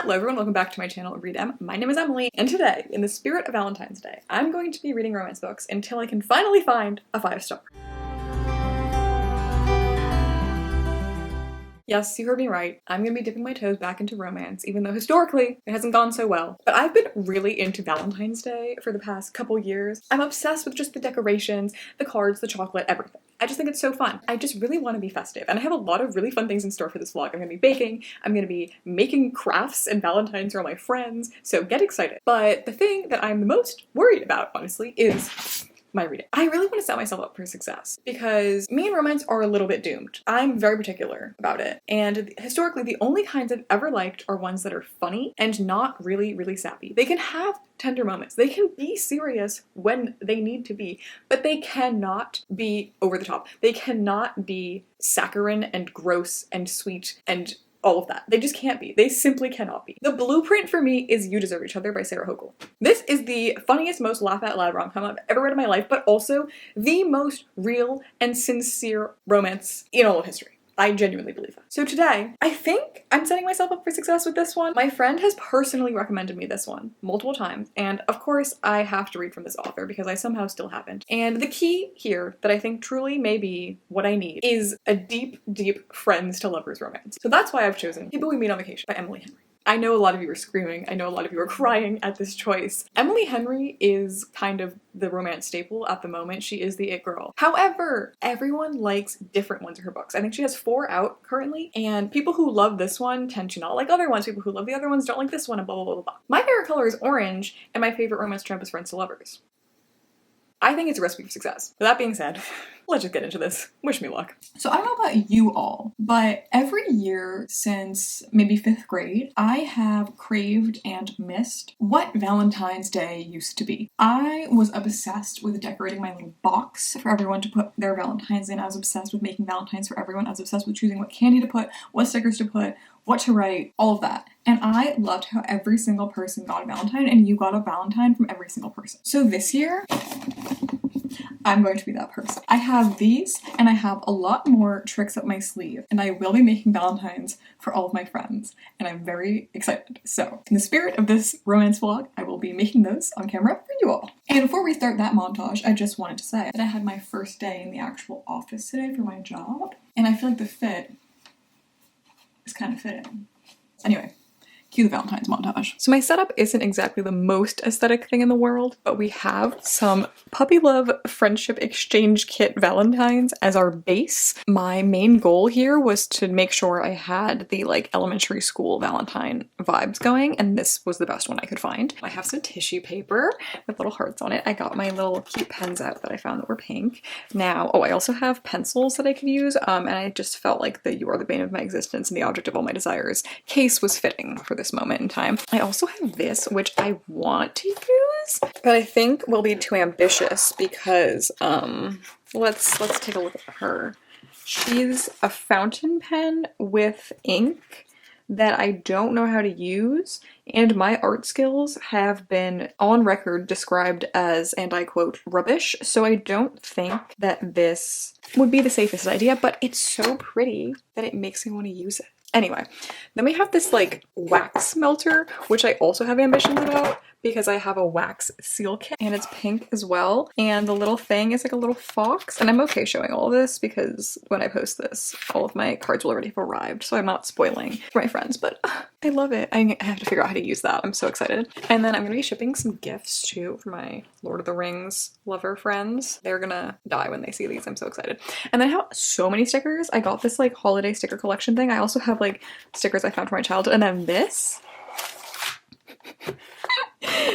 Hello everyone, welcome back to my channel, Read Em. My name is Emily, and today, in the spirit of Valentine's Day, I'm going to be reading romance books until I can finally find a 5-star. Yes, you heard me right. I'm gonna be dipping my toes back into romance, even though historically it hasn't gone so well. But I've been really into Valentine's Day for the past couple years. I'm obsessed with just the decorations, the cards, the chocolate, everything. I just think it's so fun. I just really want to be festive, and I have a lot of really fun things in store for this vlog. I'm gonna be baking, I'm gonna be making crafts and Valentines for all my friends, so get excited. But the thing that I'm the most worried about, honestly, is my reading. I really want to set myself up for success because me and romance are a little bit doomed. I'm very particular about it, and historically the only kinds I've ever liked are ones that are funny and not really sappy. They can have tender moments, they can be serious when they need to be, but they cannot be over the top. They cannot be saccharine and gross and sweet and all of that. They just can't be. They simply cannot be. The blueprint for me is You Deserve Each Other by Sarah Hochul. This is the funniest, most laugh out loud rom-com I've ever read in my life, but also the most real and sincere romance in all of history. I genuinely believe that. So today, I think I'm setting myself up for success with this one. My friend has personally recommended me this one multiple times, and of course I have to read from this author because I somehow still haven't. And the key here that I think truly may be what I need is a deep friends to lovers romance. So that's why I've chosen People We Meet on Vacation by Emily Henry. I know a lot of you are screaming, I know a lot of you are crying at this choice. Emily Henry is kind of the romance staple at the moment. She is the it girl. However, everyone likes different ones of her books. I think she has 4 out currently, and people who love this one tend to not like other ones. People who love the other ones don't like this one, and blah blah blah blah. My favorite color is orange, and my favorite romance trope is friends to lovers. I think it's a recipe for success. With that being said, let's just get into this. Wish me luck. So I don't know about you all, but every year since maybe 5th grade, I have craved and missed what Valentine's Day used to be. I was obsessed with decorating my little box for everyone to put their Valentines in. I was obsessed with making Valentines for everyone. I was obsessed with choosing what candy to put, what stickers to put, what to write, all of that. And I loved how every single person got a Valentine, and you got a Valentine from every single person. So this year, I'm going to be that person. I have these, and I have a lot more tricks up my sleeve, and I will be making Valentines for all of my friends, and I'm very excited. So, in the spirit of this romance vlog, I will be making those on camera for you all. And before we start that montage, I just wanted to say that I had my first day in the actual office today for my job, and I feel like the fit is kind of fitting. Anyway, cue the Valentine's montage. So my setup isn't exactly the most aesthetic thing in the world, but we have some Puppy Love Friendship Exchange Kit Valentines as our base. My main goal here was to make sure I had the like elementary school Valentine vibes going, and this was the best one I could find. I have some tissue paper with little hearts on it. I got my little cute pens out that I found that were pink. Now, oh, I also have pencils that I could use, and I just felt like the You Are the Bane of My Existence and the Object of All My Desires case was fitting for this moment in time. I also have this, which I want to use, but I think will be too ambitious because let's take a look at her. She's a fountain pen with ink that I don't know how to use, and my art skills have been on record described as, and I quote, rubbish, so I don't think that this would be the safest idea, but it's so pretty that it makes me want to use it. Anyway, then we have this like wax melter, which I also have ambitions about because I have a wax seal kit and it's pink as well. And the little thing is like a little fox, and I'm okay showing all of this because when I post this, all of my cards will already have arrived, so I'm not spoiling for my friends, but I love it. I have to figure out how to use that. I'm so excited. And then I'm gonna be shipping some gifts too for my Lord of the Rings lover friends. They're gonna die when they see these. I'm so excited. And then I have so many stickers. I got this like holiday sticker collection thing. I also have like stickers I found from my childhood, and then this.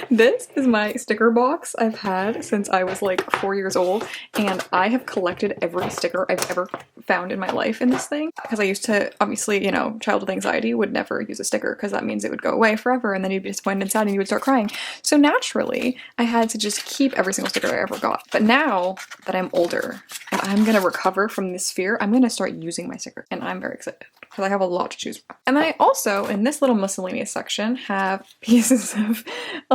This is my sticker box I've had since I was like 4 years old, and I have collected every sticker I've ever found in my life in this thing because I used to, obviously, you know, childhood anxiety, would never use a sticker because that means it would go away forever and then you'd be disappointed and sad and you would start crying. So naturally, I had to just keep every single sticker I ever got. But now that I'm older and I'm gonna recover from this fear, I'm gonna start using my sticker, and I'm very excited because I have a lot to choose from. And then I also, in this little miscellaneous section, have pieces of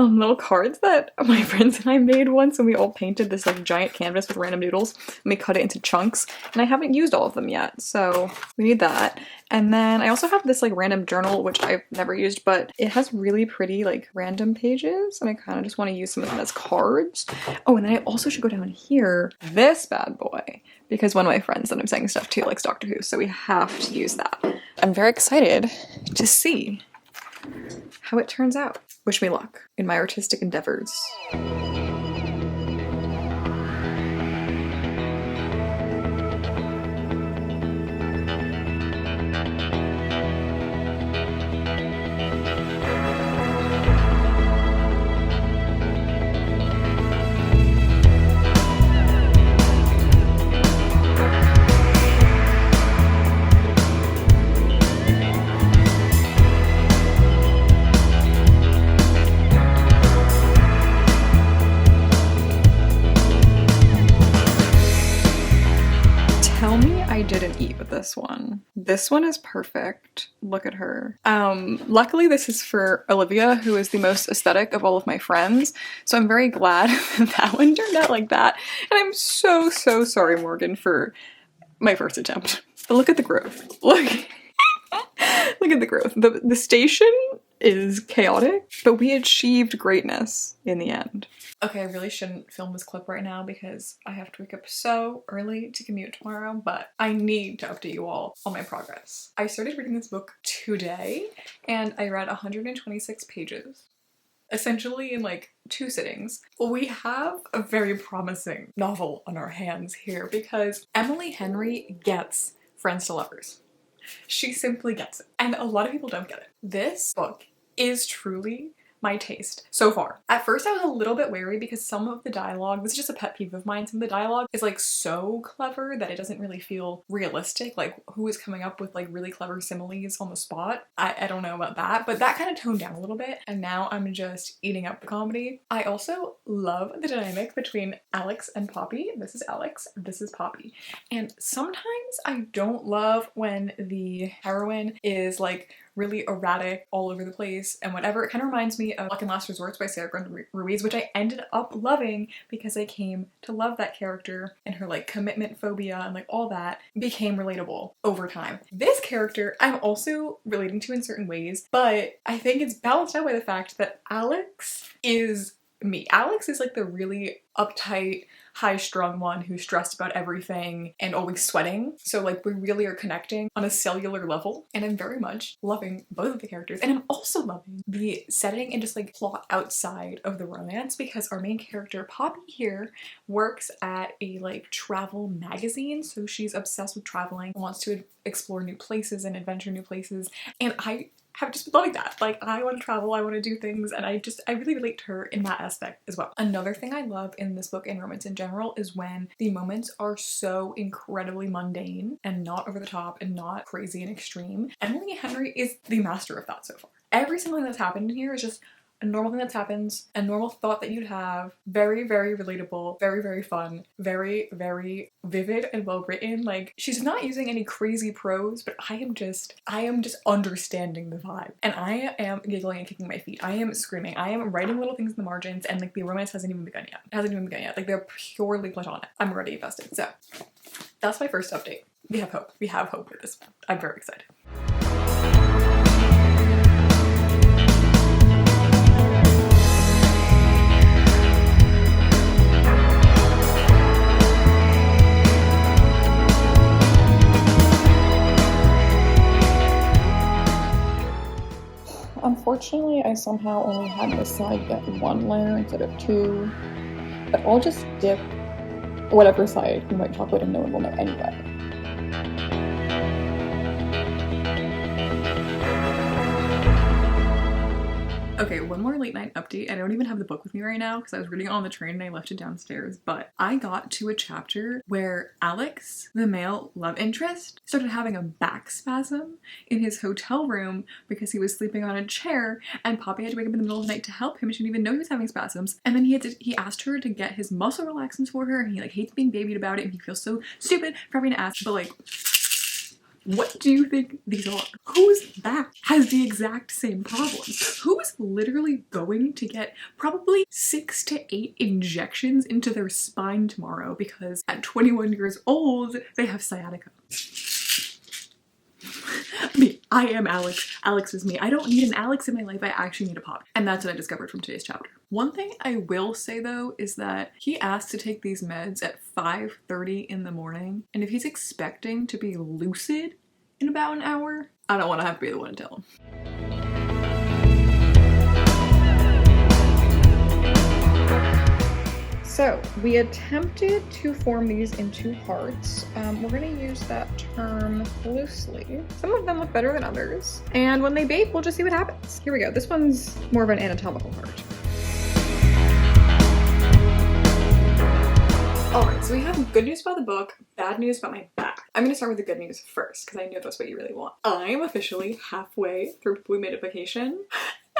little cards that my friends and I made once, and we all painted this like giant canvas with random noodles and we cut it into chunks, and I haven't used all of them yet, so we need that. And then I also have this like random journal, which I've never used, but it has really pretty like random pages, and I kind of just want to use some of them as cards. Oh, and then I also should go down here, this bad boy, because one of my friends that I'm saying stuff to likes Doctor Who, so we have to use that. I'm very excited to see how it turns out. Wish me luck in my artistic endeavors. Tell me I didn't eat with this one. This one is perfect. Look at her. Luckily this is for Olivia, who is the most aesthetic of all of my friends, so I'm very glad that one turned out like that. And I'm so sorry, Morgan, for my first attempt. But look at the growth. Look. Look at the growth. The station is chaotic, but we achieved greatness in the end. Okay, I really shouldn't film this clip right now because I have to wake up so early to commute tomorrow, but I need to update you all on my progress. I started reading this book today, and I read 126 pages, essentially in like 2 sittings. We have a very promising novel on our hands here because Emily Henry gets Friends to Lovers. She simply gets it. And a lot of people don't get it. This book is truly my taste so far. At first I was a little bit wary because some of the dialogue, this is just a pet peeve of mine, some of the dialogue is like so clever that it doesn't really feel realistic. Like, who is coming up with like really clever similes on the spot? I don't know about that, but that kind of toned down a little bit, and now I'm just eating up the comedy. I also love the dynamic between Alex and Poppy. This is Alex, this is Poppy. And sometimes I don't love when the heroine is like really erratic, all over the place, and whatever. It kind of reminds me of Luck and Last Resorts by Sarah Gordon Ruiz, which I ended up loving because I came to love that character, and her like commitment phobia and like all that became relatable over time. This character I'm also relating to in certain ways, but I think it's balanced out by the fact that Alex is me. Alex is like the really uptight, high-strung one who's stressed about everything and always sweating. So like we really are connecting on a cellular level, and I'm very much loving both of the characters. And I'm also loving the setting and just like plot outside of the romance, because our main character Poppy here works at a like travel magazine, so she's obsessed with traveling, wants to explore new places and adventure new places, and I have just been loving that. Like, I want to travel, I want to do things, and I really relate to her in that aspect as well. Another thing I love in this book and romance in general is when the moments are so incredibly mundane and not over the top and not crazy and extreme. Emily Henry is the master of that so far. Every single thing that's happened in here is just a normal thing that happens, a normal thought that you'd have, very relatable, very fun, very vivid and well written. Like, she's not using any crazy prose, but I am just understanding the vibe, and I am giggling and kicking my feet. I am screaming. I am writing little things in the margins, and like the romance hasn't even begun yet. Like, they're purely platonic. I'm already invested. So that's my first update. We have hope. We have hope with this one. I'm very excited. Unfortunately, I somehow only had this side get 1 layer instead of 2, but I'll just dip whatever side in white chocolate and no one will know anyway. Okay, one more late night update. I don't even have the book with me right now because I was reading it on the train and I left it downstairs, but I got to a chapter where Alex, the male love interest, started having a back spasm in his hotel room because he was sleeping on a chair, and Poppy had to wake up in the middle of the night to help him. She didn't even know he was having spasms, and then he asked her to get his muscle relaxants for her, and he like hates being babied about it, and he feels so stupid for having to ask, but like, What do you think these are? Whose back has the exact same problems? Who is literally going to get probably 6 to 8 injections into their spine tomorrow because at 21 years old, they have sciatica? Me. I am Alex. Alex is me. I don't need an Alex in my life. I actually need a pop. And that's what I discovered from today's chapter. One thing I will say though is that he asked to take these meds at 5:30 in the morning. And if he's expecting to be lucid in about an hour, I don't want to have to be the one to tell him. So we attempted to form these into hearts. We're gonna use that term loosely. Some of them look better than others. And when they bake, we'll just see what happens. Here we go. This one's more of an anatomical heart. Alright, so we have good news about the book, bad news about my back. I'm gonna start with the good news first, because I know that's what you really want. I am officially halfway through We Made It Vacation.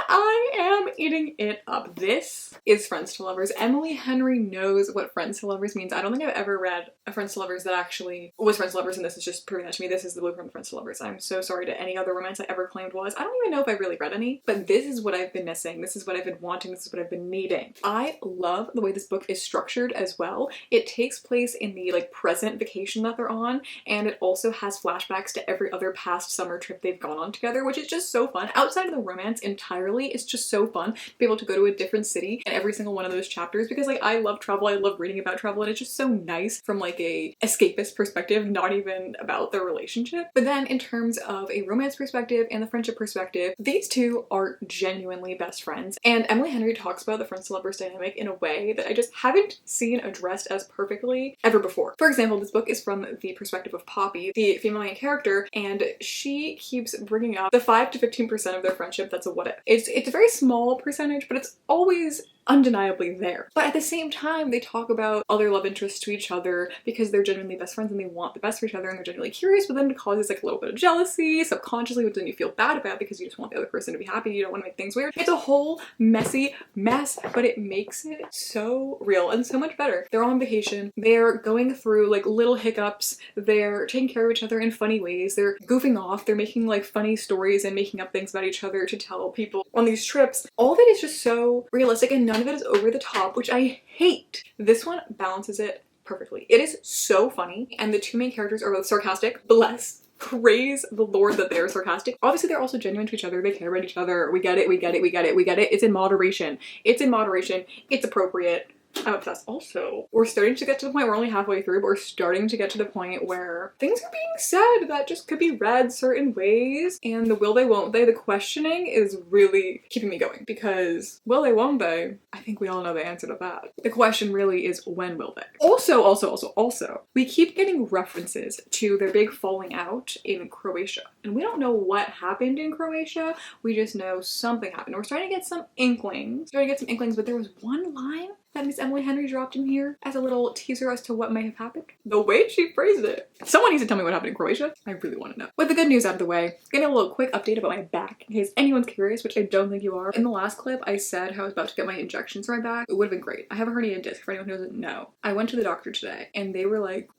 I am eating it up. This is Friends to Lovers. Emily Henry knows what Friends to Lovers means. I don't think I've ever read a Friends to Lovers that actually was Friends to Lovers, and this is just proving that to me. This is the blueprint of Friends to Lovers. I'm so sorry to any other romance I ever claimed was. I don't even know if I really read any, but this is what I've been missing. This is what I've been wanting. This is what I've been needing. I love the way this book is structured as well. It takes place in the present vacation that they're on, and it also has flashbacks to every other past summer trip they've gone on together, which is just so fun. Outside of the romance entirely, it's just so fun to be able to go to a different city in every single one of those chapters, because I love travel, I love reading about travel, and it's just so nice from a escapist perspective, not even about their relationship. But then in terms of a romance perspective and the friendship perspective, these two are genuinely best friends, and Emily Henry talks about the Friends to Lovers dynamic in a way that I just haven't seen addressed as perfectly ever before. For example, this book is from the perspective of Poppy, the female main character, and she keeps bringing up the 5 to 15% of their friendship that's a what if. It's a very small percentage, but it's always undeniably there. But at the same time, they talk about other love interests to each other because they're genuinely best friends and they want the best for each other and they're genuinely curious, but then it causes a little bit of jealousy subconsciously, which then you feel bad about because you just want the other person to be happy. You don't want to make things weird. It's a whole messy mess, but it makes it so real and so much better. They're on vacation. They're going through little hiccups. They're taking care of each other in funny ways. They're goofing off. They're making funny stories and making up things about each other to tell people on these trips. All of it is just so realistic and none of it is over the top, which I hate. This one balances it perfectly. It is so funny, and the two main characters are both sarcastic. Bless. Praise the Lord that they're sarcastic. Obviously, they're also genuine to each other. They care about each other. We get it, we get it, we get it, we get it. It's in moderation. It's in moderation. It's appropriate. I'm obsessed. Also, we're starting to get to the point, we're only halfway through, but we're starting to get to the point where things are being said that just could be read certain ways, and the will they, won't they, the questioning is really keeping me going, because will they, won't they? I think we all know the answer to that. The question really is, when will they? Also, we keep getting references to their big falling out in Croatia, and we don't know what happened in Croatia. We just know something happened. We're starting to get some inklings, but there was one line that Miss Emily Henry dropped in here as a little teaser as to what may have happened. The way she phrased it. Someone needs to tell me what happened in Croatia. I really want to know. With the good news out of the way, getting a little quick update about my back in case anyone's curious, which I don't think you are. In the last clip, I said how I was about to get my injections for my back. It would have been great. I have a herniated disc for anyone who doesn't know. I went to the doctor today and they were like,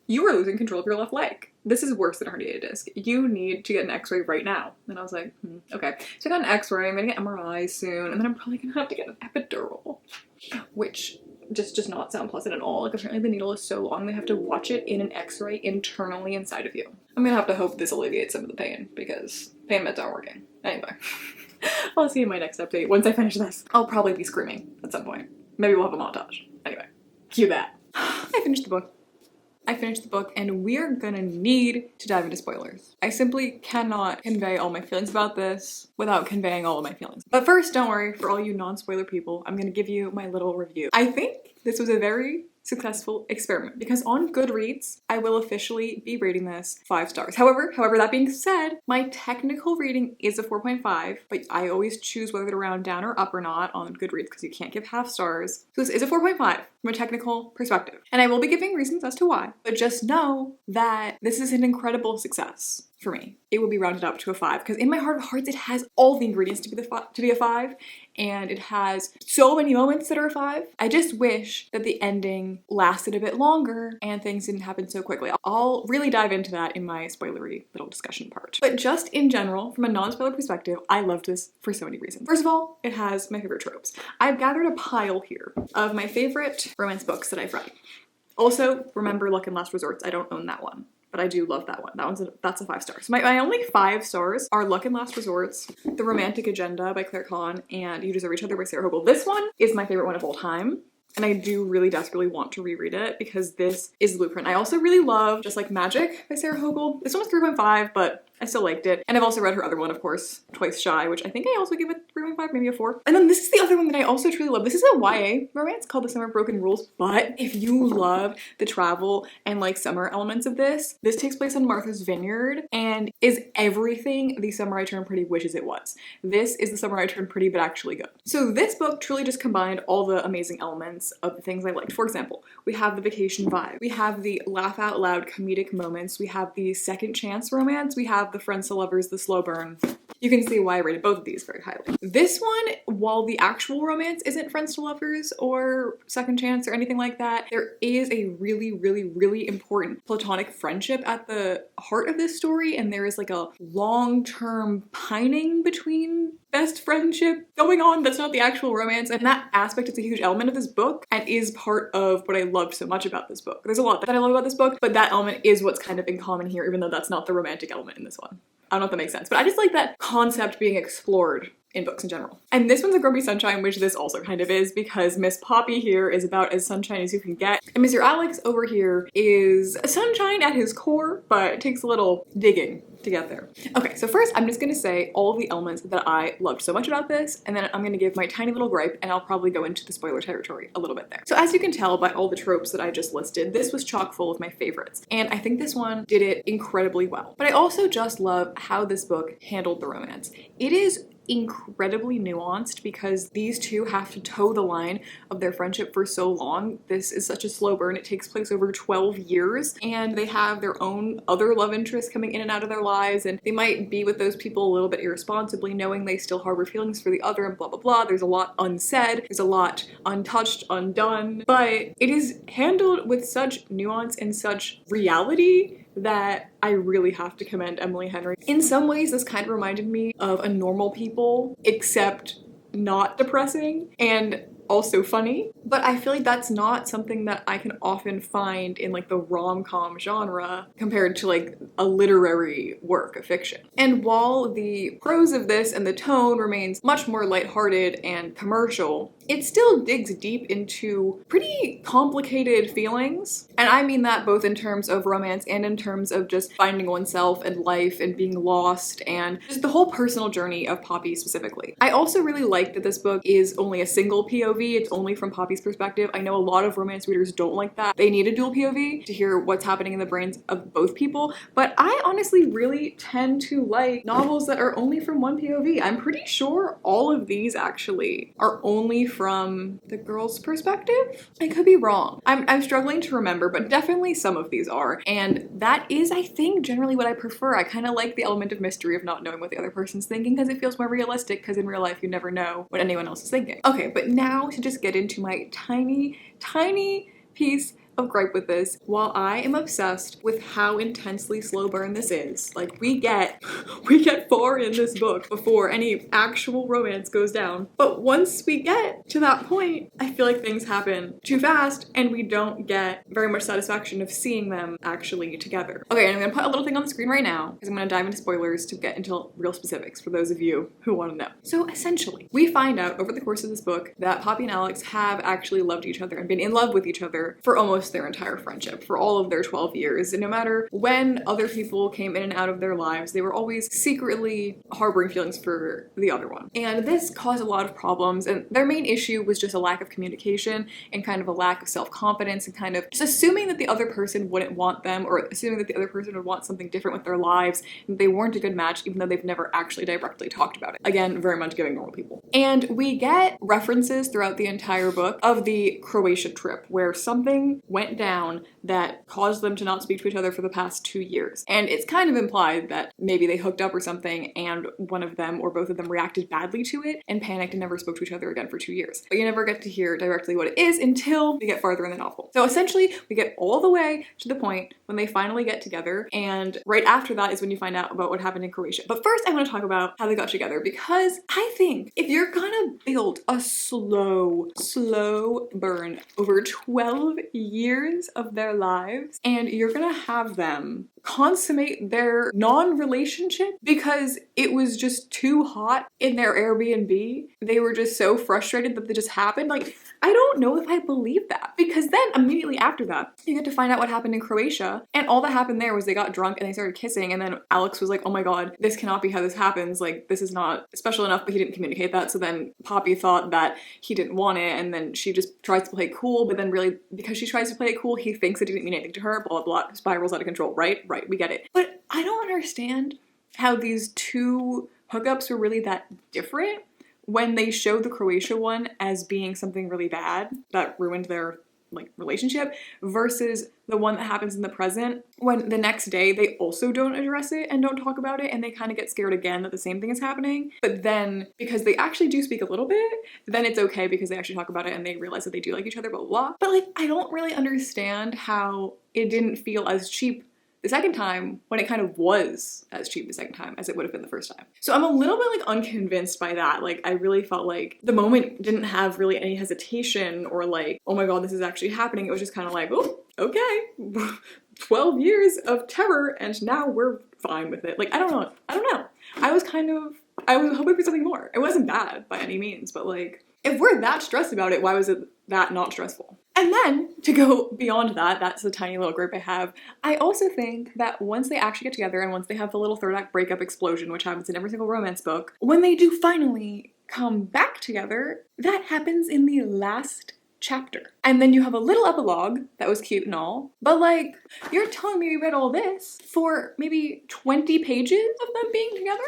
you are losing control of your left leg. This is worse than a herniated disc. You need to get an x-ray right now. And I was like, okay. So I got an x-ray, I'm gonna get MRI soon, and then I'm probably gonna have to get an epidural, which just does not sound pleasant at all. Apparently the needle is so long they have to watch it in an x-ray internally inside of you. I'm gonna have to hope this alleviates some of the pain because pain meds aren't working. Anyway, I'll see you in my next update. Once I finish this, I'll probably be screaming at some point. Maybe we'll have a montage. Anyway, cue that. I finished the book and we are gonna need to dive into spoilers. I simply cannot convey all my feelings about this without conveying all of my feelings. But first, don't worry, for all you non-spoiler people, I'm gonna give you my little review. I think this was a very successful experiment because on Goodreads, I will officially be rating this 5 stars. However, that being said, my technical rating is a 4.5, but I always choose whether to round down or up or not on Goodreads because you can't give half stars. So this is a 4.5 from a technical perspective. And I will be giving reasons as to why, but just know that this is an incredible success. for me. It would be rounded up to a 5 because in my heart of hearts, it has all the ingredients to be a 5, and it has so many moments that are a 5. I just wish that the ending lasted a bit longer and things didn't happen so quickly. I'll really dive into that in my spoilery little discussion part. But just in general, from a non-spoiler perspective, I loved this for so many reasons. First of all, it has my favorite tropes. I've gathered a pile here of my favorite romance books that I've read. Also, remember Luck and Last Resorts. I don't own that one, but I do love that one. That's a 5 stars. So my only 5 stars are Luck and Last Resorts, The Romantic Agenda by Claire Kahn, and You Deserve Each Other by Sarah Hogle. This one is my favorite one of all time. And I do really desperately want to reread it because this is the blueprint. I also really love Just Like Magic by Sarah Hogle. This one was 3.5, but I still liked it. And I've also read her other one, of course, Twice Shy, which I think I also give it 3.5, maybe a 4. And then this is the other one that I also truly love. This is a YA romance called The Summer of Broken Rules, but if you love the travel and like summer elements of this takes place on Martha's Vineyard and is everything the Summer I Turned Pretty wishes it was. This is the Summer I Turned Pretty, but actually good. So this book truly just combined all the amazing elements of the things I liked. For example, we have the vacation vibe. We have the laugh out loud comedic moments. We have the second chance romance. We have the friends to lovers, the slow burn. You can see why I rated both of these very highly. This one, while the actual romance isn't friends to lovers or second chance or anything like that, there is a really, really, really important platonic friendship at the heart of this story, and there is like a long-term pining between best friendship going on that's not the actual romance, and that aspect is a huge element of this book and is part of what I loved so much about this book. There's a lot that I love about this book, but that element is what's kind of in common here, even though that's not the romantic element in this one. I don't know if that makes sense, but I just like that concept being explored in books in general. And this one's a grumpy sunshine, which this also kind of is, because Miss Poppy here is about as sunshine as you can get, and Mr. Alex over here is a sunshine at his core, but it takes a little digging to get there. Okay, so first I'm just gonna say all the elements that I loved so much about this, and then I'm gonna give my tiny little gripe, and I'll probably go into the spoiler territory a little bit there. So as you can tell by all the tropes that I just listed, this was chock full of my favorites, and I think this one did it incredibly well. But I also just love how this book handled the romance. It is incredibly nuanced because these two have to toe the line of their friendship for so long. This is such a slow burn. It takes place over 12 years, and they have their own other love interests coming in and out of their lives, and they might be with those people a little bit irresponsibly, knowing they still harbor feelings for the other, and blah blah blah. There's a lot unsaid, there's a lot untouched, undone, but it is handled with such nuance and such reality that I really have to commend Emily Henry. In some ways, this kind of reminded me of A Normal People, except not depressing and also funny. But I feel like that's not something that I can often find in like the rom-com genre compared to like a literary work of fiction. And while the prose of this and the tone remains much more lighthearted and commercial, it still digs deep into pretty complicated feelings. And I mean that both in terms of romance and in terms of just finding oneself and life and being lost and just the whole personal journey of Poppy specifically. I also really like that this book is only a single POV. It's only from Poppy's perspective. I know a lot of romance readers don't like that. They need a dual POV to hear what's happening in the brains of both people. But I honestly really tend to like novels that are only from one POV. I'm pretty sure all of these actually are only from the girl's perspective. I could be wrong. I'm struggling to remember, but definitely some of these are. And that is, I think, generally what I prefer. I kind of like the element of mystery of not knowing what the other person's thinking because it feels more realistic, because in real life you never know what anyone else is thinking. Okay, but now to just get into my tiny piece of gripe with this. While I am obsessed with how intensely slow burn this is, like we get far in this book before any actual romance goes down, but once we get to that point, I feel like things happen too fast and we don't get very much satisfaction of seeing them actually together. Okay, and I'm gonna put a little thing on the screen right now because I'm gonna dive into spoilers to get into real specifics for those of you who want to know. So essentially, we find out over the course of this book that Poppy and Alex have actually loved each other and been in love with each other for almost their entire friendship, for all of their 12 years. And no matter when other people came in and out of their lives, they were always secretly harboring feelings for the other one. And this caused a lot of problems, and their main issue was just a lack of communication and kind of a lack of self-confidence and kind of just assuming that the other person wouldn't want them, or assuming that the other person would want something different with their lives, and they weren't a good match even though they've never actually directly talked about it. Again, very much giving Normal People. And we get references throughout the entire book of the Croatia trip where something went went down that caused them to not speak to each other for the past 2 years. And it's kind of implied that maybe they hooked up or something and one of them or both of them reacted badly to it and panicked and never spoke to each other again for 2 years. But you never get to hear directly what it is until we get farther in the novel. So essentially, we get all the way to the point when they finally get together, and right after that is when you find out about what happened in Croatia. But first, I want to talk about how they got together, because I think if you're gonna build a slow burn over 12 years of their lives, and you're gonna have them consummate their non-relationship because it was just too hot in their Airbnb, they were just so frustrated that it just happened, like, I don't know if I believe that. Because then immediately after that, you get to find out what happened in Croatia, and all that happened there was they got drunk and they started kissing, and then Alex was like, oh my god, this cannot be how this happens, like, this is not special enough, but he didn't communicate that. So then Poppy thought that he didn't want it, and then she just tries to play cool, but then really, because she tries to play it cool, he thinks it didn't mean anything to her, blah, blah, blah, spirals out of control, right? Right, we get it. But I don't understand how these two hookups were really that different when they show the Croatia one as being something really bad that ruined their like relationship, versus the one that happens in the present when the next day they also don't address it and don't talk about it, and they kind of get scared again that the same thing is happening. But then because they actually do speak a little bit, then it's okay because they actually talk about it and they realize that they do like each other, blah, blah, blah. But like, I don't really understand how it didn't feel as cheap the second time when it kind of was as cheap the second time as it would have been the first time. So I'm a little bit like unconvinced by that. Like, I really felt like the moment didn't have really any hesitation or like, oh my god, this is actually happening. It was just kind of like, oh, okay, 12 years of terror and now we're fine with it. Like, I don't know. I was hoping for something more. It wasn't bad by any means, but like, if we're that stressed about it, why was it that not stressful? And then, to go beyond that, that's the tiny little gripe I have, I also think that once they actually get together and once they have the little third act breakup explosion, which happens in every single romance book, when they do finally come back together, that happens in the last chapter. And then you have a little epilogue that was cute and all, but like, you're telling me we read all this for maybe 20 pages of them being together?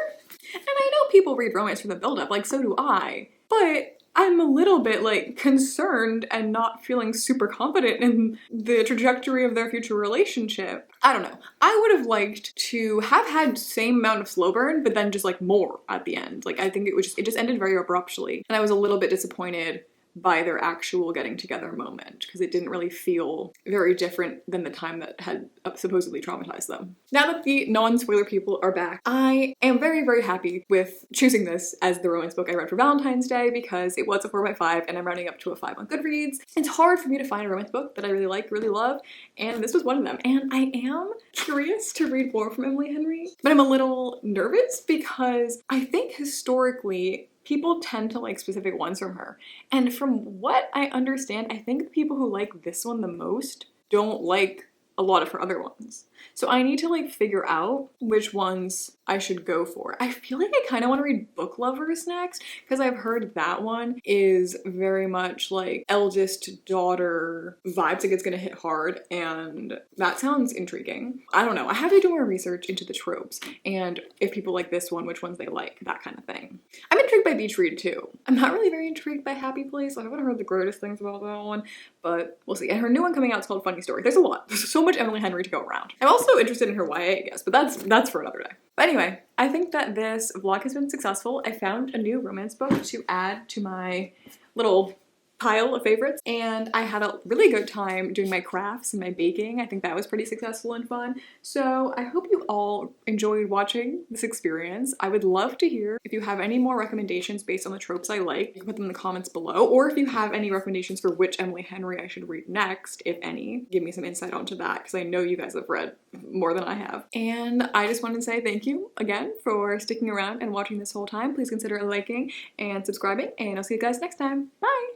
And I know people read romance for the buildup, like so do I, but I'm a little bit like concerned and not feeling super confident in the trajectory of their future relationship. I don't know. I would have liked to have had same amount of slow burn, but then just like more at the end. Like, I think it just ended very abruptly, and I was a little bit disappointed by their actual getting together moment, because it didn't really feel very different than the time that had supposedly traumatized them. Now that the non-spoiler people are back, I am very, very happy with choosing this as the romance book I read for Valentine's Day, because it was a 4x5 and I'm rounding up to a 5 on Goodreads. It's hard for me to find a romance book that I really like, really love, and this was one of them. And I am curious to read more from Emily Henry, but I'm a little nervous because I think historically people tend to like specific ones from her. And from what I understand, I think the people who like this one the most don't like a lot of her other ones. So I need to like figure out which ones I should go for. I feel like I kind of want to read Book Lovers next, because I've heard that one is very much like eldest daughter vibes, like it's gonna hit hard, and that sounds intriguing. I don't know. I have to do more research into the tropes and if people like this one, which ones they like, that kind of thing. I'm intrigued by Beach Read too. I'm not really very intrigued by Happy Place. I haven't heard the greatest things about that one, but we'll see. And her new one coming out is called Funny Story. There's a lot. There's so much Emily Henry to go around. I'm also interested in her YA, I guess, but that's for another day. But anyway, I think that this vlog has been successful. I found a new romance book to add to my little pile of favorites, and I had a really good time doing my crafts and my baking. I think that was pretty successful and fun. So I hope you all enjoyed watching this experience. I would love to hear if you have any more recommendations based on the tropes I like. You can put them in the comments below, or if you have any recommendations for which Emily Henry I should read next, if any. Give me some insight onto that, because I know you guys have read more than I have. And I just wanted to say thank you again for sticking around and watching this whole time. Please consider liking and subscribing, and I'll see you guys next time. Bye!